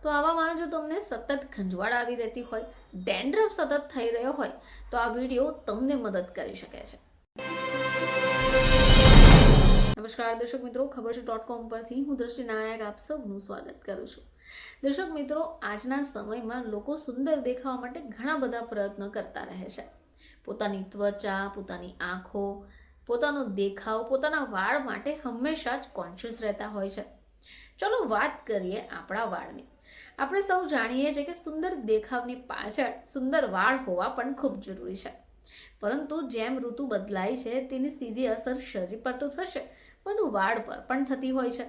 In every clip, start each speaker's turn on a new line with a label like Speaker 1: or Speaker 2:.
Speaker 1: તો આવામાં જો તમને સતત ખંજવાળ આવી રહેતી હોય, ડેન્ડ્રફ સતત થઈ રહ્યો હોય, તો આ વિડીયો તમને મદદ કરી શકે છે. નમસ્કાર દર્શક મિત્રો, ખબર છે .com પરથી હું દ્રષ્ટિ નાયક આપ સૌનું સ્વાગત કરું છું. દર્શક મિત્રો, આજના સમયમાં લોકો સુંદર દેખાવા માટે ઘણા બધા પ્રયત્નો કરતા રહે છે. પોતાની ત્વચા, પોતાની આંખો, પોતાનો દેખાવ, પોતાના વાળ માટે હંમેશા જ કોન્શિયસ રહેતા હોય છે. ચલો વાત કરીએ આપણા વાળની. આપણે સૌ જાણીએ છીએ કે સુંદર દેખાવની પાછળ સુંદર વાળ હોવા પણ ખૂબ જરૂરી છે. પરંતુ જેમ ઋતુ બદલાય છે તેની સીધી અસર શરીર પર તો થશે, પરંતુ વાળ પર પણ થતી હોય છે.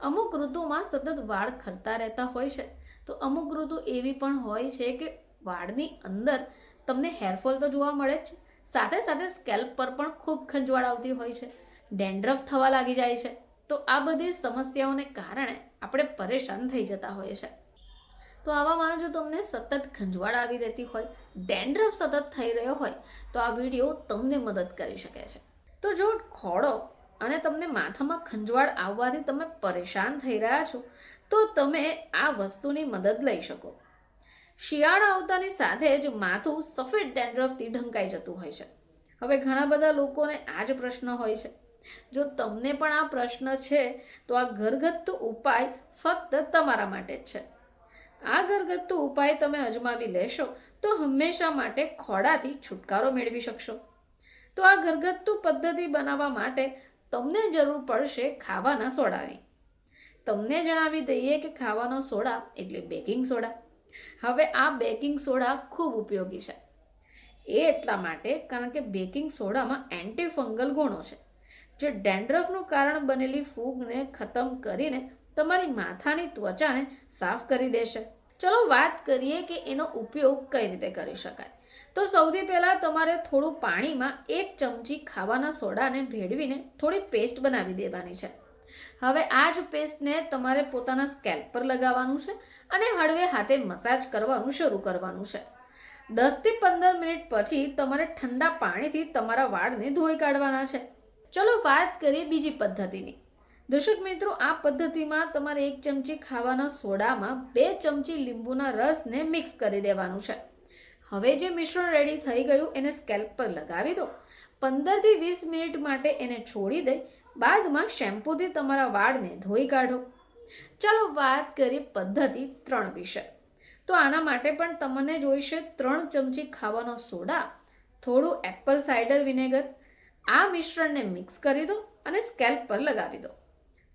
Speaker 1: અમુક ઋતુમાં સતત વાળ ખરતા રહેતા હોય છે, તો અમુક ઋતુ એવી પણ હોય છે કે વાળની અંદર તમને હેરફોલ તો જોવા મળે જ, સાથે સાથે સ્કેલ્પ પર પણ ખૂબ ખંજવાળ આવતી હોય છે, ડેન્ડ્રફ થવા લાગી જાય છે. તો આ બધી સમસ્યાઓને કારણે આપણે પરેશાન થઈ જતા હોઈએ છીએ. તો આવામાં જો તમને સતત ખંજવાળ આવી રહેતી હોય, ડેન્ડ્રફ સતત થઈ રહ્યો હોય, તો આ વિડીયો તમને મદદ કરી શકે છે. તો જો ખોડો અને તમને માથામાં ખંજવાળ આવવાથી તમે પરેશાન થઈ રહ્યા છો, તો તમે આ વસ્તુની મદદ લઈ શકો. શિયાળા આવતાની સાથે જ માથું સફેદ ડેન્ડ્રફથી ઢંકાઈ જતું હોય છે. હવે ઘણા બધા લોકોને આ જ પ્રશ્ન હોય છે. જો તમને પણ આ પ્રશ્ન છે, તો આ ઘરગથ્થુ ઉપાય ફક્ત તમારા માટે જ છે. આ ઘરગથ્થુ ઉપાય તમે અજમાવી લેશો તો હંમેશા માટે ખોડાથી છુટકારો મેળવી શકશો. તો આ ઘરગથ્થુ પદ્ધતિ બનાવવા માટે તમને જરૂર પડશે ખાવાના સોડાની. તમને જણાવી દઈએ કે ખાવાનો સોડા એટલે બેકિંગ સોડા. હવે આ બેકિંગ સોડા ખૂબ ઉપયોગી છે. એ એટલા માટે કારણ કે બેકિંગ સોડામાં એન્ટીફંગલ ગુણો છે, જે ડેન્ડ્રફનું કારણ બનેલી ફૂગને ખતમ કરીને તમારી માથાની ત્વચાને સાફ કરી દેશે. ચલો વાત કરીએ કે એનો ઉપયોગ કઈ રીતે કરી શકાય. તો સૌથી પહેલાં તમારે થોડું પાણીમાં 1 ચમચી ખાવાના સોડાને ભેળવીને થોડી પેસ્ટ બનાવી દેવાની છે. હવે આ જ પેસ્ટને તમારે પોતાના સ્કેલ્પ પર લગાવવાનું છે અને હળવે હાથે મસાજ કરવાનું શરૂ કરવાનું છે. 10 થી 15 મિનિટ પછી તમારે ઠંડા પાણીથી તમારા વાળને ધોઈ કાઢવાના છે. ચલો વાત કરીએ બીજી પદ્ધતિની. દર્શક મિત્રો, આ પદ્ધતિમાં તમારે 1 ચમચી ખાવાના સોડામાં 2 ચમચી લીંબુના રસને મિક્સ કરી દેવાનું છે. હવે જે મિશ્રણ રેડી થઈ ગયું એને સ્કેલ્પ પર લગાવી દો. 15 થી 20 મિનિટ માટે એને છોડી દઈ બાદમાં શેમ્પૂથી તમારા વાળને ધોઈ કાઢો. ચાલો વાત કરીએ પદ્ધતિ 3 વિશે. તો આના માટે પણ તમને જોઈશે 3 ચમચી ખાવાનો સોડા, થોડું એપલ સાઇડર વિનેગર. આ મિશ્રણને મિક્સ કરી દો અને સ્કેલ્પ પર લગાવી દો.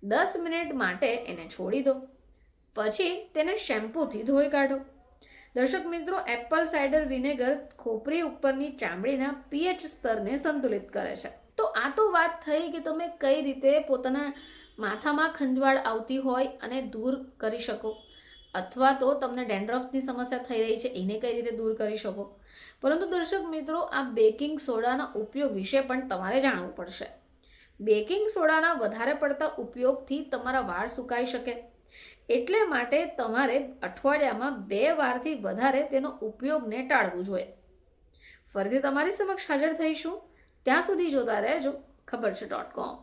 Speaker 1: 10 મિનિટ માટે એને છોડી દો. પછી તેને શેમ્પૂથી ધોઈ કાઢો. દર્શક મિત્રો, એપલ સાઇડર વિનેગર ખોપરી ઉપરની ચામડીના pH સ્તરને સંતુલિત કરે છે. તો આ તો વાત થઈ કે તમે કઈ રીતે પોતાના માથામાં ખંજવાળ આવતી હોય અને દૂર કરી શકો, અથવા તો તમને ડેન્ડ્રફની સમસ્યા થઈ રહી છે એને કઈ રીતે દૂર કરી શકો. પરંતુ દર્શક મિત્રો, આ બેકિંગ સોડાના ઉપયોગ વિશે પણ તમારે જાણવું પડશે. બેકિંગ સોડાના વધારે પડતા ઉપયોગથી તમારા વાળ સુકાઈ શકે, એટલે માટે તમારે અઠવાડિયામાં 2 વારથી વધારે તેનો ઉપયોગને ટાળવું જોઈએ. ફરીથી તમારી સમક્ષ હાજર થઈશું. ત્યાં સુધી જોતા રહેજો ખબર છે .com.